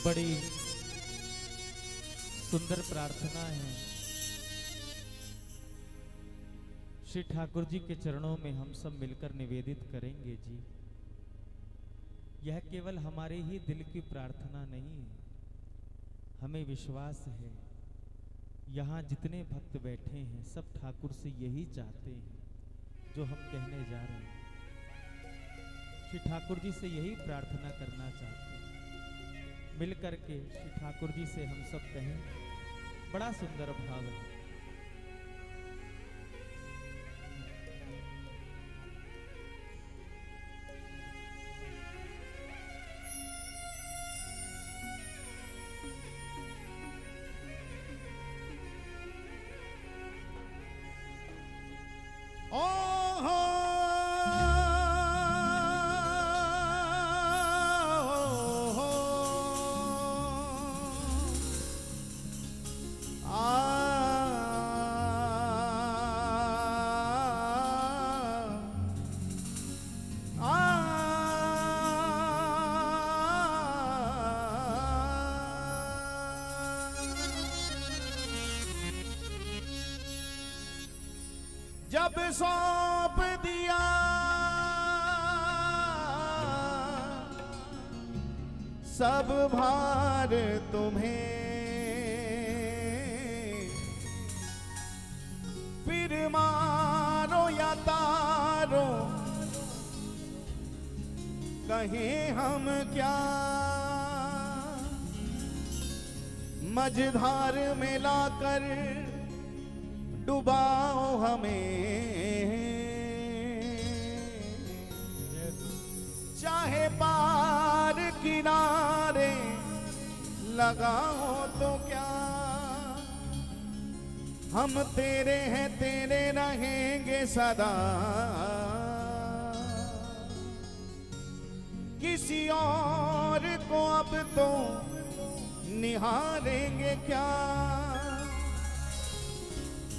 बड़ी सुंदर प्रार्थना है। श्री ठाकुर जी के चरणों में हम सब मिलकर निवेदित करेंगे जी। यह केवल हमारे ही दिल की प्रार्थना नहीं है, हमें विश्वास है यहाँ जितने भक्त बैठे हैं सब ठाकुर से यही चाहते हैं जो हम कहने जा रहे हैं। श्री ठाकुर जी से यही प्रार्थना करना चाहते हैं। मिल करके श्री ठाकुर जी से हम सब कहें, बड़ा सुंदर भाव है। जब सौंप दिया सब भार तुम्हें, फिर मारो या तारो कहें हम क्या, मझधार में लाकर डुबाओ हमें, चाहे पार किनारे लगाओ तो क्या, हम तेरे हैं तेरे रहेंगे सदा, किसी और को अब तो निहारेंगे क्या,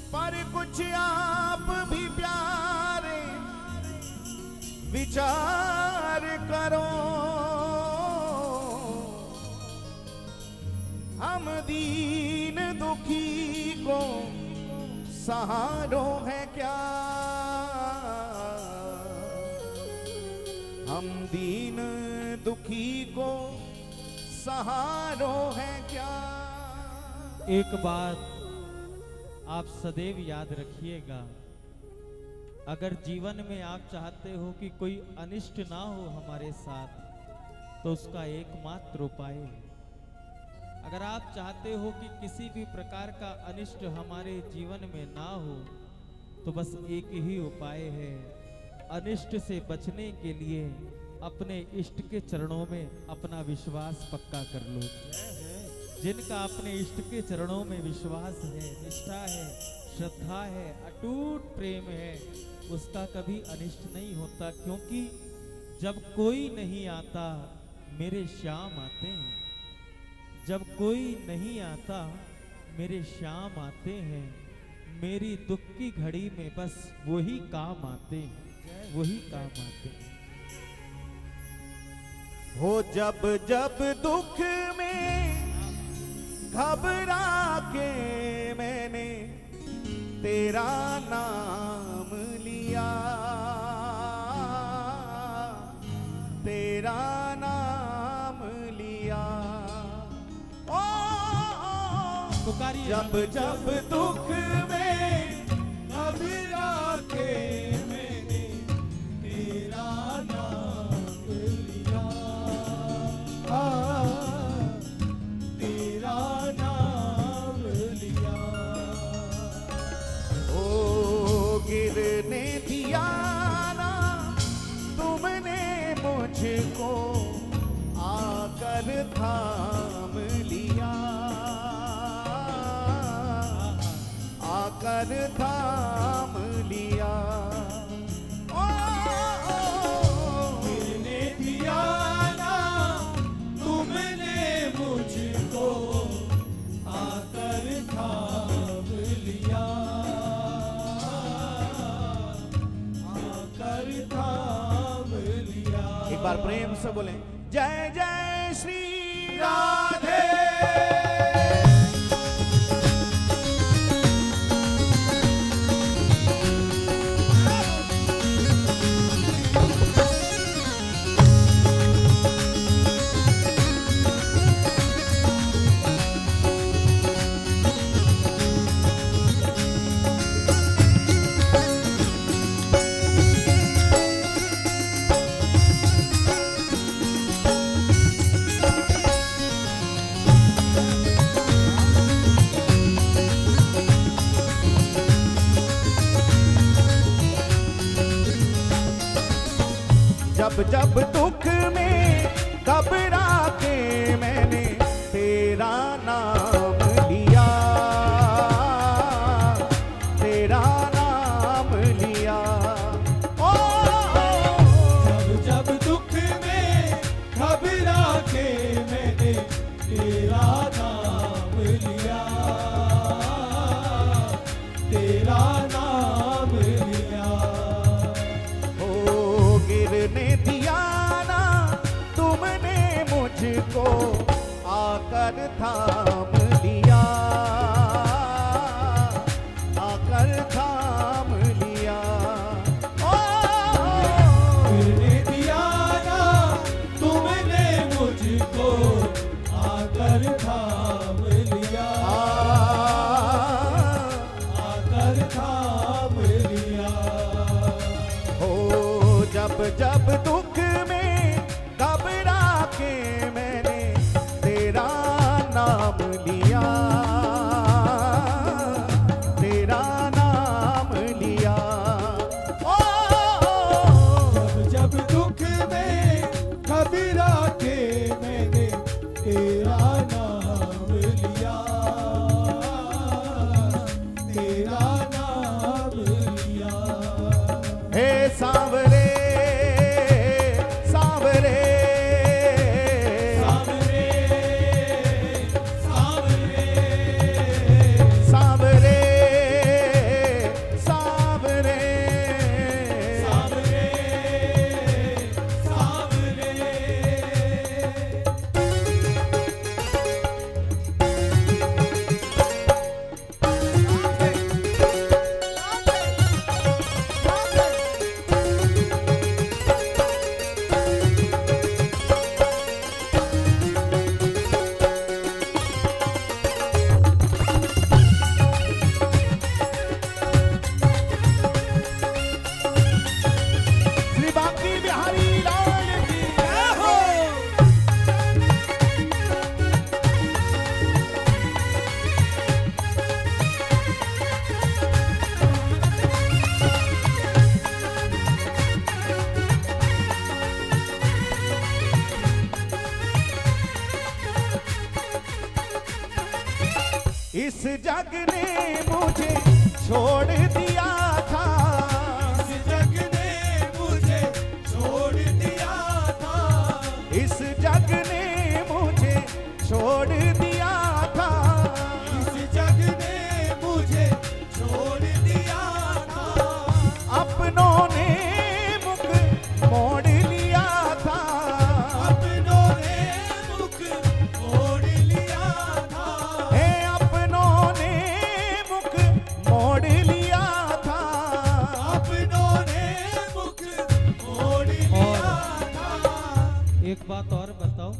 पर कुछ आप भी प्यारे विचार करो, हम दीन दुखी को सहारो है क्या, हम दीन दुखी को सहारो है क्या। एक बात आप सदैव याद रखिएगा, अगर जीवन में आप चाहते हो कि कोई अनिष्ट ना हो हमारे साथ, तो उसका एकमात्र उपाय है। अगर आप चाहते हो कि किसी भी प्रकार का अनिष्ट हमारे जीवन में ना हो, तो बस एक ही उपाय है, अनिष्ट से बचने के लिए अपने इष्ट के चरणों में अपना विश्वास पक्का कर लो। जिनका अपने इष्ट के चरणों में विश्वास है, निष्ठा है, श्रद्धा है, अटूट प्रेम है, उसका कभी अनिष्ट नहीं होता, क्योंकि जब कोई नहीं आता मेरे श्याम आते हैं, जब कोई नहीं आता मेरे श्याम आते हैं, मेरी दुख की घड़ी में बस वही काम आते हैं, वही काम आते हैं। हो जब जब दुख में घबरा के मैंने तेरा नाम लिया, तेरा नाम लिया, पुकारिए। जब जब दुख में घबरा के मैंने तेरा नाम लिया, तेरा नाम लिया, ओ गिरने दिया ना तुमने मुझको, आकर थाम लिया, आकर थाम लिया, गिरने दिया ना तुमने मुझको, आकर थाम लिया, आकर थाम लिया। एक बार प्रेम से बोलें, जय जय श्री राधे। जब जब दुख में घबरा के मैंने तेरा नाम लिया, तेरा नाम लिया। ओ जब जब दुख में घबरा के मैंने तेरा नाम लिया, तेरा नाम लिया। ओ गिरने दिया ना तुमने मुझको, आकर थाम लिया, आकर थाम लिया। ओ गिरने दिया ना तुमने मुझको, आकर थाम लिया, आकर थाम लिया। हो जब जब दुख में घबरा के मैंने तेरा नाम लिया, तेरा नाम लिया। ओ जब जब दुख में घबरा के मैंने तेरा नाम लिया, तेरा नाम लिया। हे सांवरे सांवरे सावरे सावरे सांवरे सांवरे सावरे सावरे। श्री बांकी बिहारी लाल की जय हो। इस जग ने मुझे छोड़ दिया था, इस जग ने मुझे छोड़ दिया था, इस जग ने मुझे छोड़ दिया था। इस जग ने मुझे छोड़ दिया था। अपनों ने मुख मोड़ लिया था, अपनों ने मुख मोड़ लिया था। हे अपनों ने मुख मोड़ लिया था। अपनों ने मुख मोड़ लिया था। एक बात और बताओ,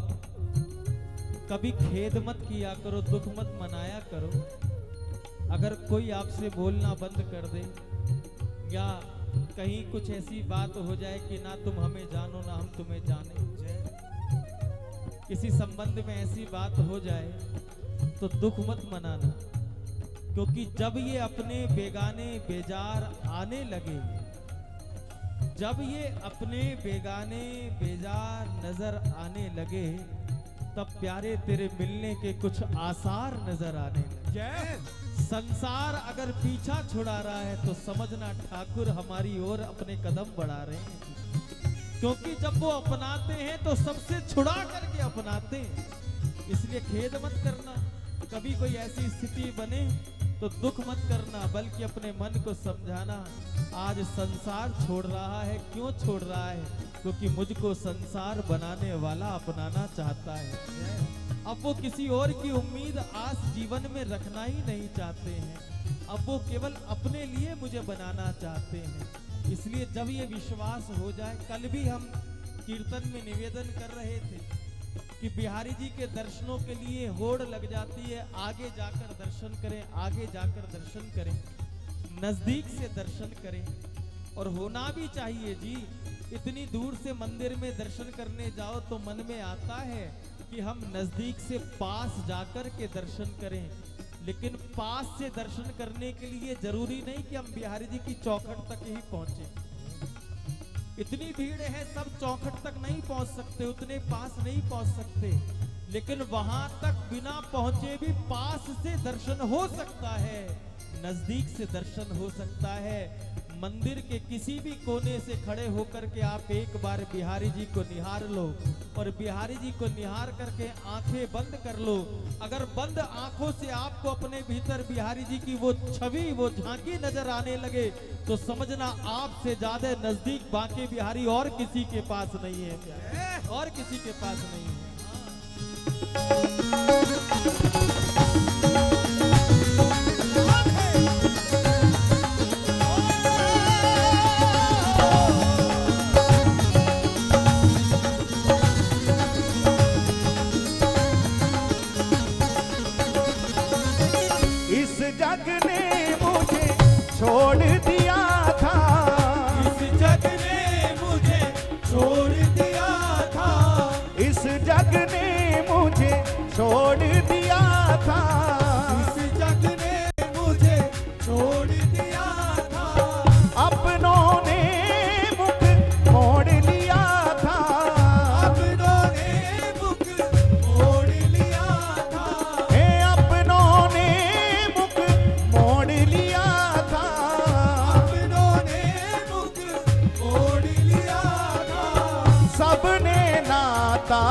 कभी खेद मत किया करो, दुख मत मनाया करो। अगर कोई आपसे बोलना बंद कर दे या कहीं कुछ ऐसी बात हो जाए कि ना तुम हमें जानो ना हम तुम्हें जाने, किसी संबंध में ऐसी बात हो जाए तो दुख मत मनाना, क्योंकि जब ये अपने बेगाने बेजार आने लगे, जब ये अपने बेगाने बेजार नजर आने लगे, तब प्यारे तेरे मिलने के कुछ आसार नजर आने लगे। संसार अगर पीछा छुड़ा रहा है तो समझना ठाकुर हमारी ओर अपने कदम बढ़ा रहे हैं, क्योंकि जब वो अपनाते हैं तो सबसे छुड़ा करके अपनाते हैं। इसलिए खेद मत करना, कभी कोई ऐसी स्थिति बने तो दुख मत करना, बल्कि अपने मन को समझाना आज संसार छोड़ रहा है। क्यों छोड़ रहा है? क्योंकि मुझको संसार बनाने वाला अपनाना चाहता है। अब वो किसी और की उम्मीद आस जीवन में रखना ही नहीं चाहते हैं, अब वो केवल अपने लिए मुझे बनाना चाहते हैं। इसलिए जब ये विश्वास हो जाए, कल भी हम कीर्तन में निवेदन कर रहे थे कि बिहारी जी के दर्शनों के लिए होड़ लग जाती है, आगे जाकर दर्शन करें, आगे जाकर दर्शन करें, नजदीक से दर्शन करें। और होना भी चाहिए जी, इतनी दूर से मंदिर में दर्शन करने जाओ तो मन में आता है कि हम नजदीक से पास जाकर के दर्शन करें, लेकिन पास से दर्शन करने के लिए जरूरी नहीं कि हम बिहारी जी की चौखट तक ही पहुंचे। इतनी भीड़ है, सब चौखट तक नहीं पहुंच सकते, उतने पास नहीं पहुंच सकते, लेकिन वहां तक बिना पहुंचे भी पास से दर्शन हो सकता है, नजदीक से दर्शन हो सकता है। मंदिर के किसी भी कोने से खड़े होकर के आप एक बार बिहारी जी को निहार लो, और बिहारी जी को निहार करके आंखें बंद कर लो। अगर बंद आंखों से आपको अपने भीतर बिहारी जी की वो छवि, वो झांकी नजर आने लगे, तो समझना आपसे ज्यादा नजदीक बांके बिहारी और किसी के पास नहीं है, और किसी के पास नहीं है। इस जग ने मुझे छोड़ दिया था, इस जग ने मुझे छोड़ दिया था, इस जग ने मुझे छोड़ दिया था, इस जग ने मुझे छोड़ दिया था, अपनों ने मुख मोड़ लिया था, अपनों ने मुख मोड़ लिया था, हे अपनों ने मुख मोड़ लिया था, अपनों ने मुख मोड़ लिया था, सबने नाता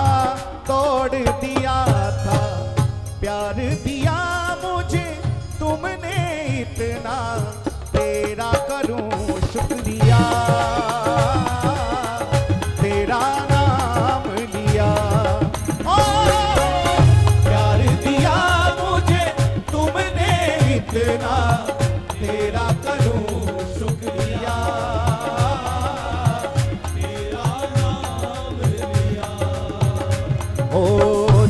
तोड़ दिया था, प्यार दिया मुझे तुमने इतना, तेरा करूं शुक्रिया, तेरा नाम लिया। ओ प्यार दिया मुझे तुमने इतना, तेरा करूं शुक्रिया, तेरा नाम लिया। ओ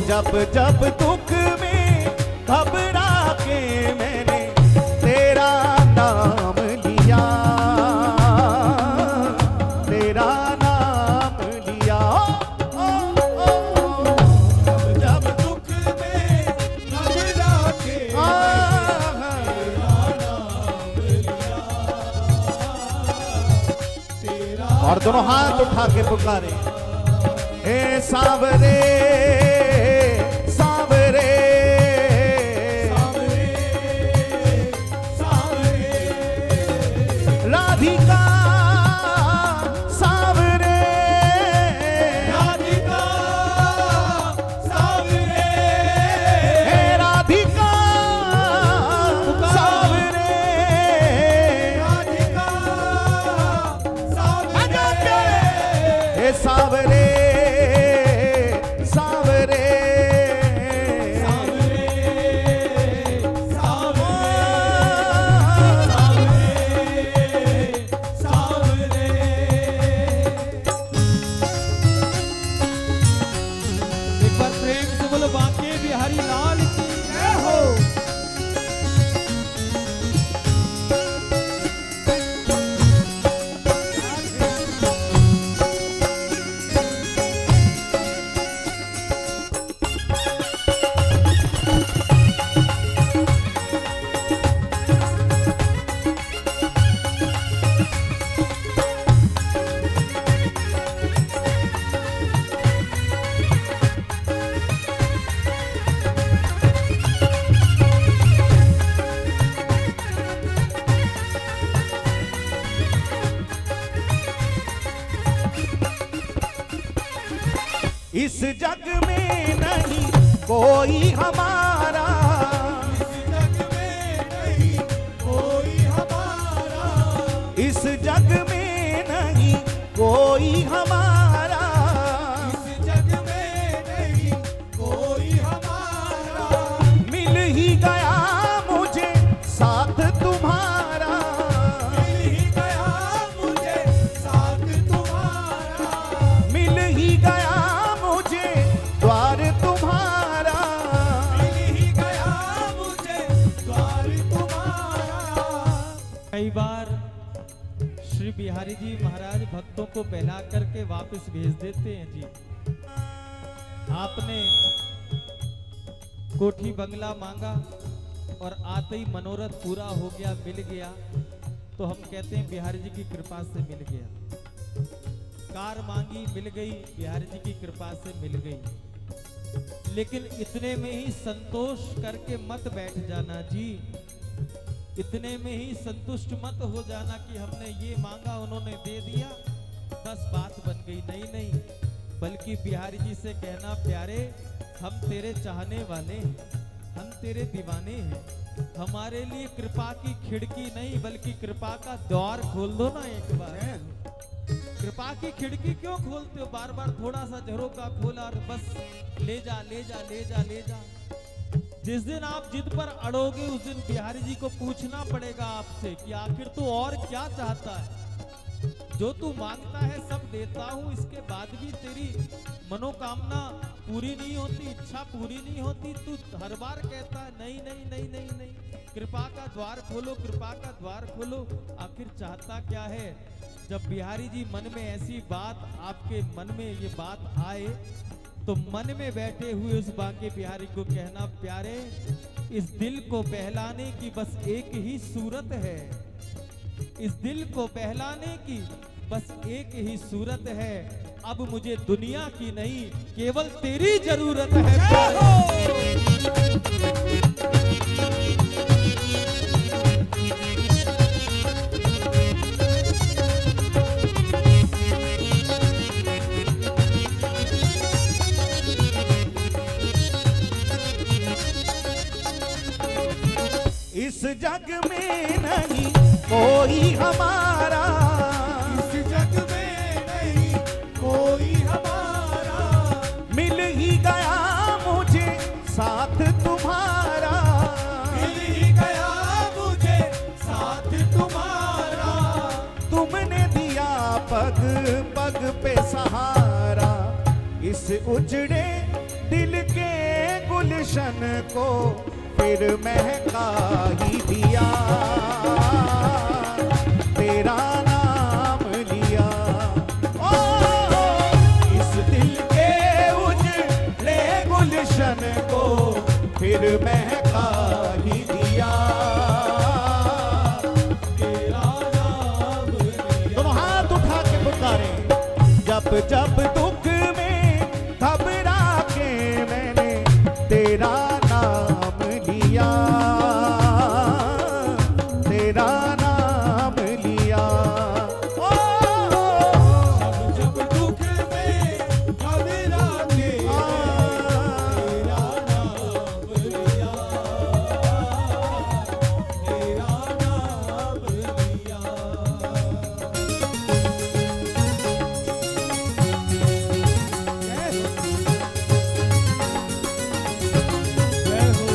जब जब दुख में घबरा के मैंने तेरा नाम लिया, तेरा नाम लिया। जब जब दुख में घबरा के तेरा नाम लिया, तेरा और दोनों हाथ उठा के पुकारे, हे सांवरे सांवरे, सावरे सावरे, राधिका सांवरे, राधिका सावरे, हे राधिका सांवरे, राधिका सावरे, हे सांवरे सांवरे, एक बार प्रेम से बोलो बांके बिहारी लाल की जय हो। इस जग में नहीं कोई हमारा, इस जग में नहीं कोई हमारा, इस जग में नहीं कोई हमारा, इस जग में नहीं कोई हमारा, मिल ही गया मुझे साथ तुम्हारा, मिल ही गया मुझे साथ तुम्हारा, मिल ही गया मुझे द्वार तुम्हारा, मिल ही गया मुझे द्वार तुम्हारा। कई बार श्री बिहारी जी महाराज भक्तों को बहला करके वापस भेज देते हैं जी। आपने कोठी बंगला मांगा और आते ही मनोरथ पूरा हो गया, मिल गया, तो हम कहते हैं बिहारी जी की कृपा से मिल गया। कार मांगी, मिल गई, बिहारी जी की कृपा से मिल गई। लेकिन इतने में ही संतोष करके मत बैठ जाना जी, इतने में ही संतुष्ट मत हो जाना कि हमने ये मांगा उन्होंने दे दिया बस बात बन गई। नहीं नहीं, बल्कि बिहारी जी से कहना, प्यारे हम तेरे चाहने वाले हैं, हम तेरे दीवाने हैं, हमारे लिए कृपा की खिड़की नहीं बल्कि कृपा का द्वार खोल दो ना एक बार। कृपा की खिड़की क्यों खोलते हो बार बार? थोड़ा सा झरोका खोला और बस ले जा ले जा ले जा ले जा। जिस दिन आप जिद पर अड़ोगे उस दिन बिहारी जी को पूछना पड़ेगा आपसे कि आखिर तू और क्या चाहता है? जो तू मांगता है सब देता हूं, इसके बाद भी तेरी मनोकामना पूरी नहीं होती, इच्छा पूरी नहीं होती, तू हर बार कहता है नहीं नहीं नहीं नहीं नहीं, कृपा का द्वार खोलो, कृपा का द्वार खोलो। आखिर चाहता क्या है? जब बिहारी जी मन में ऐसी बात, आपके मन में ये बात आए तो मन में बैठे हुए उस बांके बिहारी को कहना, प्यारे इस दिल को बहलाने की बस एक ही सूरत है, इस दिल को बहलाने की बस एक ही सूरत है, अब मुझे दुनिया की नहीं केवल तेरी जरूरत है। इस जग में नहीं कोई हमारा, इस जग में नहीं कोई हमारा, मिल ही गया मुझे साथ तुम्हारा, मिल ही गया मुझे साथ तुम्हारा, तुमने दिया पग पग पे सहारा, इस उजड़े दिल के गुलशन को फिर महका ही दिया, तेरा नाम लिया। ओ इस दिल के उजड़े गुलशन को फिर महका ही दिया, तेरा नाम लिया। दोनों हाथ उठा के पुकारे, जब जब दुख में घबरा के मैंने तेरा नाम लिया, तेरा नाम लिया। ओ जब दुख में घबरा के तेरा नाम लिया, तेरा नाम लिया। जय हो, जय हो।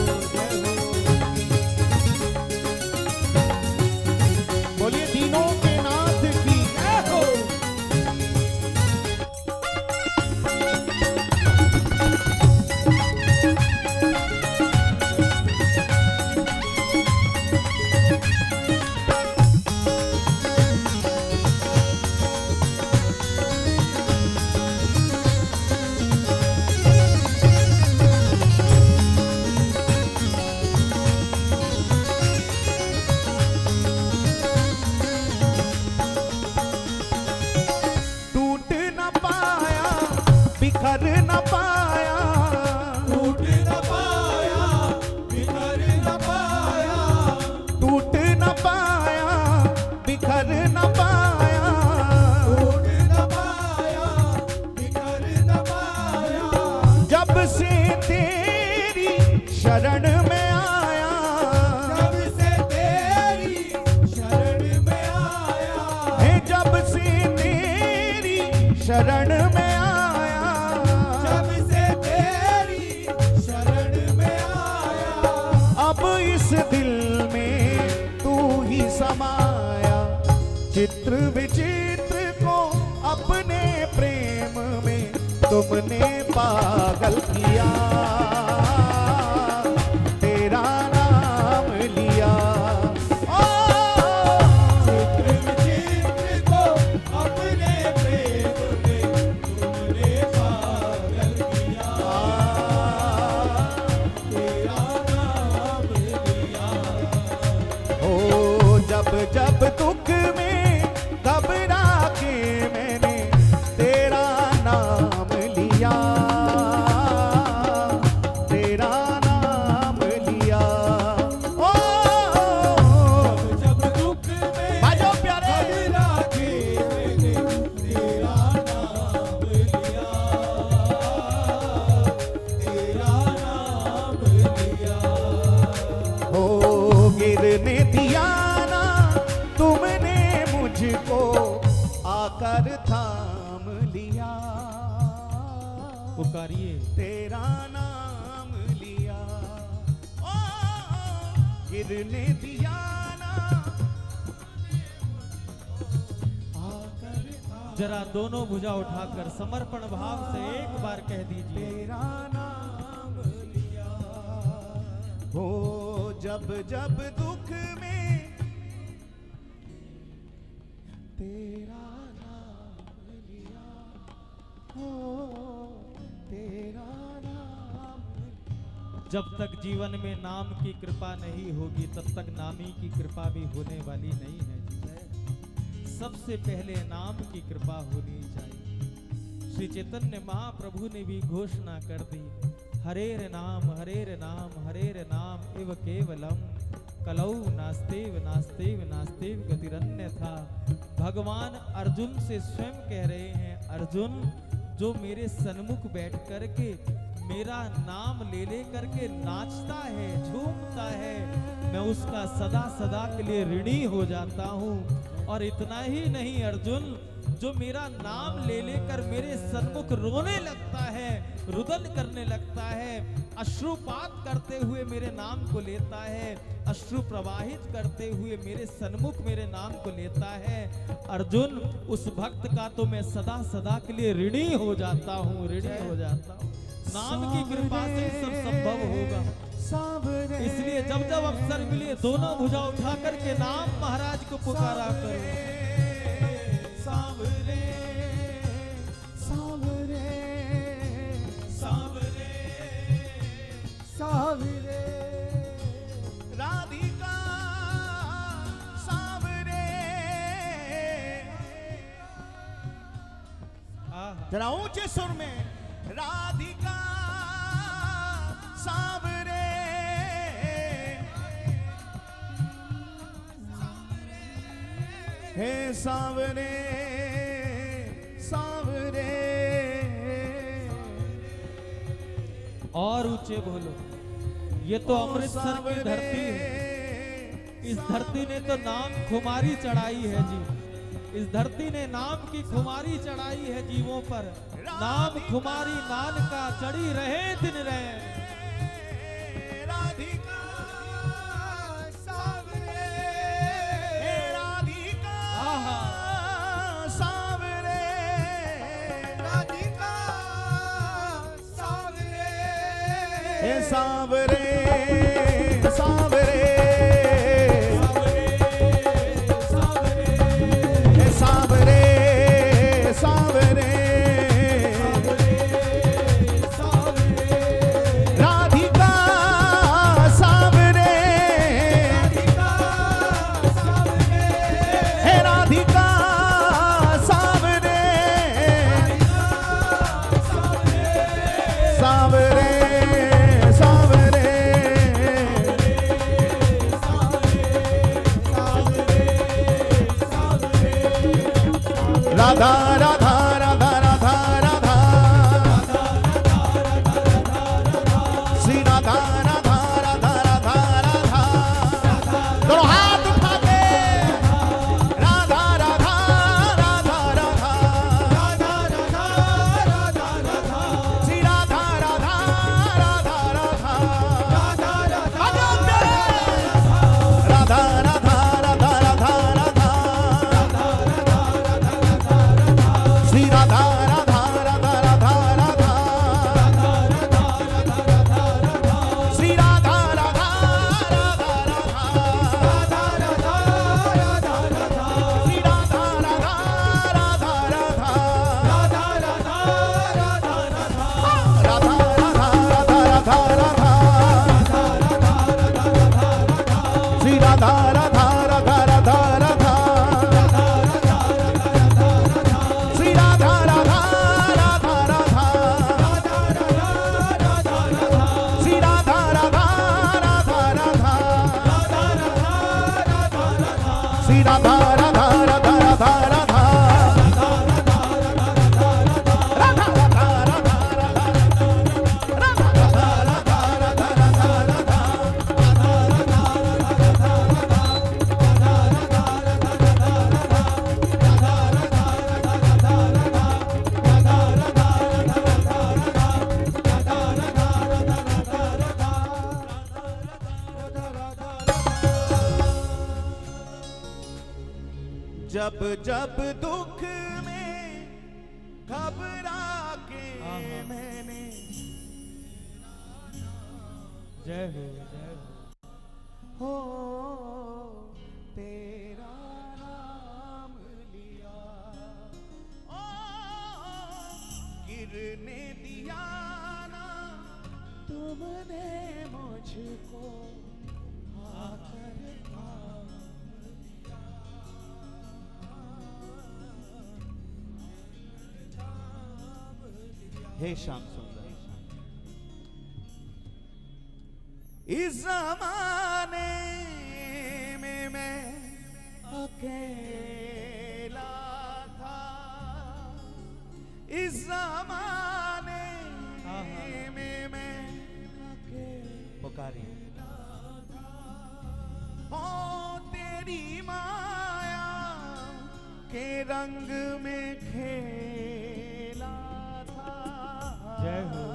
बोलिए दीनों के नाथ की जय हो। टूट न पाया, बिखर न पाया, टूट न पाया, बिखर न पाया, टूट न पाया, बिखर न पाया, टूट न पाया, बिखर न पाया। जब से तेरी शरण में आया, जब से तेरी शरण में आया, है जब से तेरी शरण में आया, जब से तेरी शरण में आया, अब इस दिल में तू ही समाया, चित्र विचित्र को अपने प्रेम में तुमने पागल किया, तेरा नाम लिया। ओ चित्र विचित्र को अपने प्रेम में तुमने पागल किया, तेरा नाम लिया। ओ जब जब दुख में घबरा के मैंने किसने दिया ना तुमने मुझको आकर थाम लिया, पुकारिए तेरा नाम लिया। ओ किसने दिया ना आकर थाम, जरा दोनों भुजा उठाकर समर्पण भाव से एक बार कह दीजिए, तेरा नाम लिया। हो जब जब दुख में तेरा नाम लिया, हो तेरा नाम लिया। जब तक जीवन में नाम की कृपा नहीं होगी तब तक नामी की कृपा भी होने वाली नहीं है जी। सबसे पहले नाम की कृपा होनी चाहिए। श्री चैतन्य महाप्रभु ने भी घोषणा कर दी, हरेर नाम इव केवलम कलौ नास्तेव नास्तेव नास्तेव गतिरन्यथा। भगवान अर्जुन से स्वयं कह रहे हैं, अर्जुन जो मेरे सन्मुख बैठ करके मेरा नाम ले ले करके नाचता है, झूमता है, मैं उसका सदा सदा के लिए ऋणी हो जाता हूँ। और इतना ही नहीं अर्जुन, जो मेरा नाम ले लेकर मेरे सन्मुख रोने लगता है, रुदन करने लगता है, अश्रुपात करते हुए मेरे नाम को लेता है, अश्रु प्रवाहित करते हुए मेरे सन्मुख मेरे नाम को लेता है, अर्जुन उस भक्त का तो मैं सदा सदा के लिए ऋणी हो जाता हूँ, ऋणी हो जाता हूँ। नाम की कृपा से सब संभव होगा। इसलिए जब जब अवसर मिले दोनों भुजा उठा करके नाम महाराज को पुकारा करो। सांवरे सांवरे सांवरे सांवरे राधिका सांवरे। जरा ऊंचे सुर में, राधिका सांवरे हे सांवरे सांवरे। और ऊंचे बोलो, ये तो अमृतसर की धरती है, इस धरती ने तो नाम खुमारी चढ़ाई है जी, इस धरती ने नाम की खुमारी चढ़ाई है जीवों पर। नाम खुमारी नान का चढ़ी रहे दिन रहे। राधिका सांवरे राधिका सांवरे राधिका सांवरे हे सांवरे सांवरे सांवरे सांवरे राधिका सांवरे हे राधिका सांवरे सांवरे सांवरे राधा राधा राधा राधा राधा श्री राधा राधा राधा राधा राधा। दोनों हाथ उठा के राधा राधा राधा राधा श्री राधा राधा राधा राधा राधा राधा राधा राधा राधा श्री राधा राधा राधा राधा राधा श्री राधा राधा राधा राधा श्री राधा राधा राधा राधा राधा राधा राधा श्री राधा राधा राधा राधा राधा श्री राधा राधा राधा राधा श्री राधा राधा राधा राधा श्री राधा राधा राधा राधा राधा राधा राधा राधा जब जब दुख में घबरा के आहा। मैंने जय हो जय हो। हो तेरा नाम लिया, ओ गिरने दिया ना तुमने मुझको, आकर थाम लिया। हे श्याम सुंदर, इस जमाने में मैं अकेला था, इस जमाने में मैं अकेला पुकारिए, हो तेरी माया के रंग में खेला था। जय हो।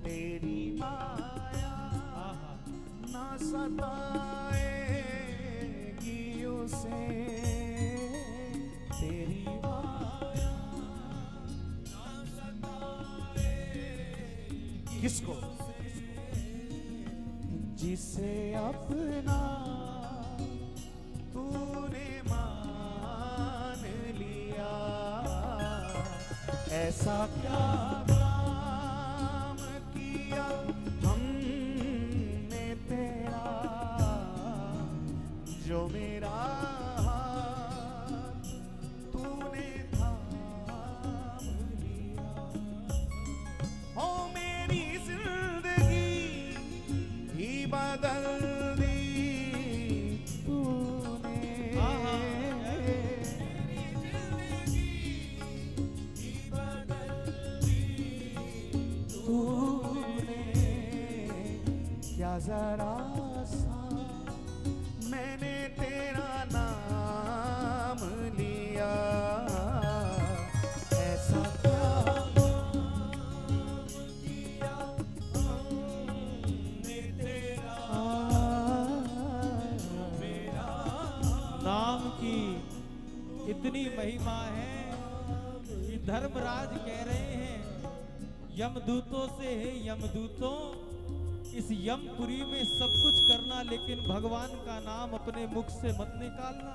तेरी माया आहा। ना सताएगी उसे, तेरी माया ना सताएगी किसको, जिसे अपना तूने मान लिया। ऐसा क्या हमने तेरा, जो मेरा हाथ तूने थाम लिया। हो मेरी जिंदगी ही बदल दी तूने, मेरी जिंदगी ही बदल दी तूने। क्या जरा सा मैंने तेरा नाम लिया, ऐसा क्या किया हमने तेरा, मेरा नाम की इतनी महिमा है कि धर्मराज कह रहे हैं यमदूतों से, हे यमदूतों इस यमपुरी में सब कुछ करना, लेकिन भगवान का नाम अपने मुख से मत निकालना।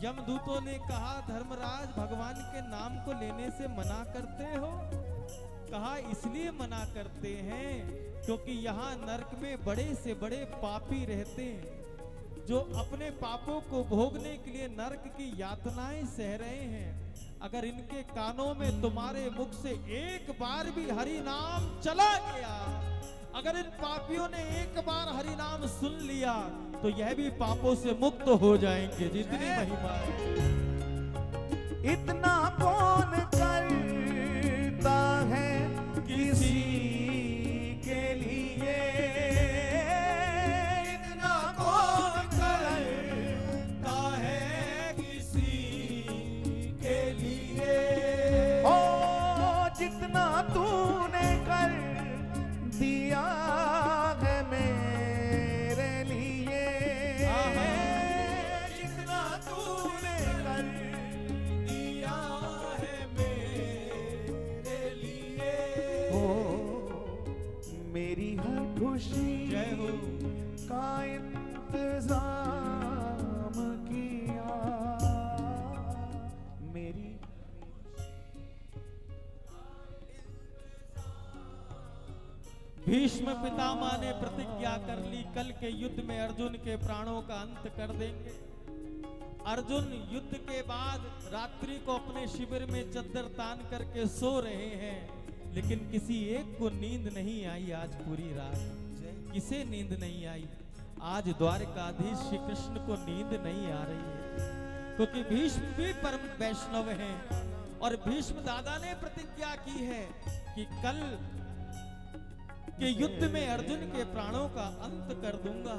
यमदूतों ने कहा धर्मराज भगवान के नाम को लेने से मना करते हो? कहा इसलिए मना करते हैं क्योंकि यहाँ नरक में बड़े से बड़े पापी रहते हैं, जो अपने पापों को भोगने के लिए नरक की यातनाएं सह रहे हैं। अगर इनके कानों में तुम्हारे मुख से एक बार भी हरि नाम चला गया, अगर इन पापियों ने एक बार हरि नाम सुन लिया, तो यह भी पापों से मुक्त हो जाएंगे। जितनी महिमा है। इतना कौन करता है किसी के लिए, इतना कौन करता है किसी के लिए। ओ जितना तूने कर दिया है मेरे लिए, जितना तूने कर दिया है मेरे लिए। ओ मेरी हर खुशी जय हो। का इंतजाम किया, मेरी भीष्म पितामह ने प्रतिज्ञा कर ली कल के युद्ध में अर्जुन के प्राणों का अंत कर देंगे। अर्जुन युद्ध के बाद रात्रि को अपने शिविर में चद्दर तान करके सो रहे हैं, लेकिन किसी एक को नींद नहीं आई। आज पूरी रात किसे नींद नहीं आई? आज द्वारकाधीश श्री कृष्ण को नींद नहीं आ रही है, क्योंकि भीष्म भी परम वैष्णव हैं और भीष्म दादा ने प्रतिज्ञा की है कि कल के युद्ध में अर्जुन के प्राणों का अंत कर दूंगा।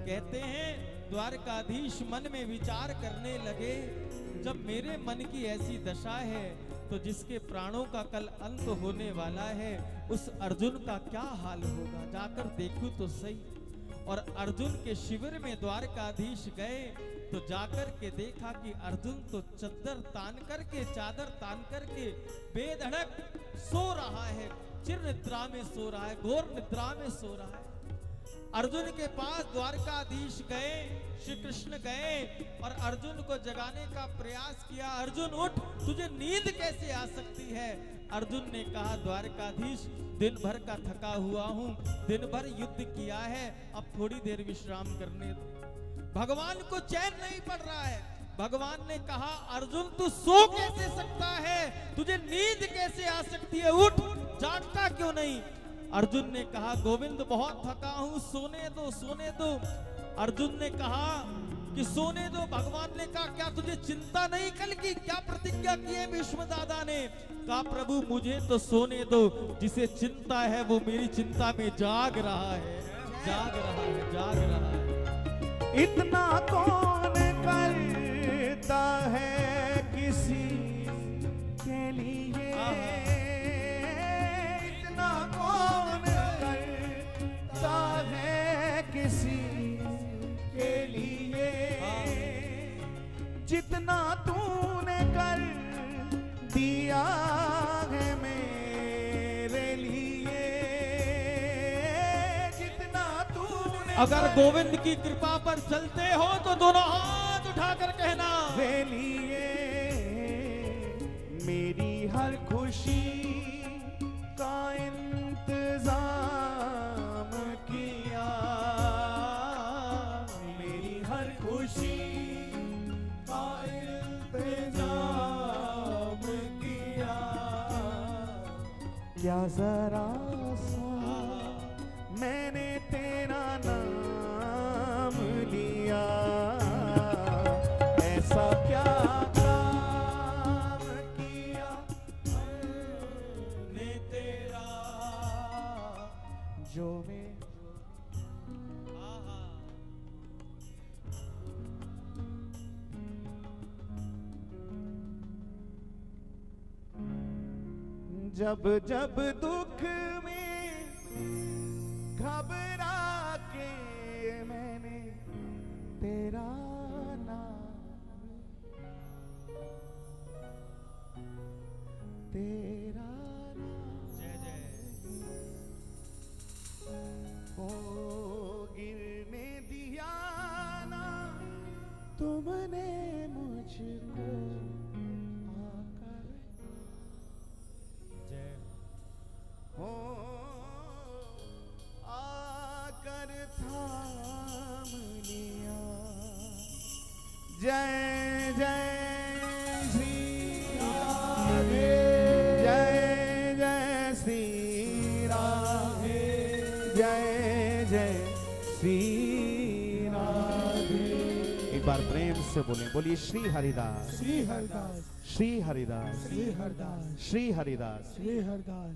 कहते हैं द्वारकाधीश मन में विचार करने लगे, जब मेरे मन की ऐसी दशा है तो जिसके प्राणों का कल अंत होने वाला है उस अर्जुन का क्या हाल होगा, जाकर देखूं तो सही। और अर्जुन के शिविर में द्वारकाधीश गए तो जाकर के देखा कि अर्जुन तो चादर तान करके बेधड़क सो रहा है, चिर निद्रा में सो रहा है, घोर निद्रा में सो रहा है। अर्जुन के पास द्वारकाधीश गए, श्री कृष्ण गए और अर्जुन को जगाने का प्रयास किया। अर्जुन उठ, तुझे नींद कैसे आ सकती है? अर्जुन ने कहा, द्वारकाधीश दिन भर का थका हुआ हूं, दिन भर युद्ध किया है, अब थोड़ी देर विश्राम करने दो। भगवान को चैन नहीं पड़ रहा है। भगवान ने कहा, अर्जुन तू सो कैसे सकता है, तुझे नींद कैसे आ सकती है, उठ, जागता क्यों नहीं? अर्जुन ने कहा, गोविंद बहुत थका हूं, सोने दो सोने दो। अर्जुन ने कहा कि सोने दो। भगवान ने कहा, क्या तुझे चिंता नहीं कल की? क्या प्रतिज्ञा की है भीष्म दादा ने? कहा, प्रभु मुझे तो सोने दो, जिसे चिंता है वो मेरी चिंता में जाग रहा है, जाग रहा है, जाग रहा है। इतना कौन करता है किसी के लिए, इतना कौन करता है किसी के लिए, जितना तूने कर दिया है मेरे लिए, जितना तूने अगर गोविंद की कृपा पर चलते हो तो दोनों हाथ उठाकर कहना, मेरे लिए मेरी हर खुशी का इंतजाम किया, मेरी हर खुशी का इंतजाम किया। क्या जरा सा मैंने तेरा नाम लिया, ऐसा क्या काम किया मैंने तेरा, जो मैं जब जब दुख में घबरा के मैंने तेरा नाम, तेरा नाम, जय जय, ओ गिरने दिया ना तुमने मुझको आकर, जय हो आकर थाम लिया। जय जय श्री राधे, जय जय श्री राधे, जय जय श्री राधे। एक बार प्रेम से बोलिए श्री हरिदास, श्री हरिदास, श्री हरिदास, श्री हरिदास, श्री हरिदास, श्री हरिदास।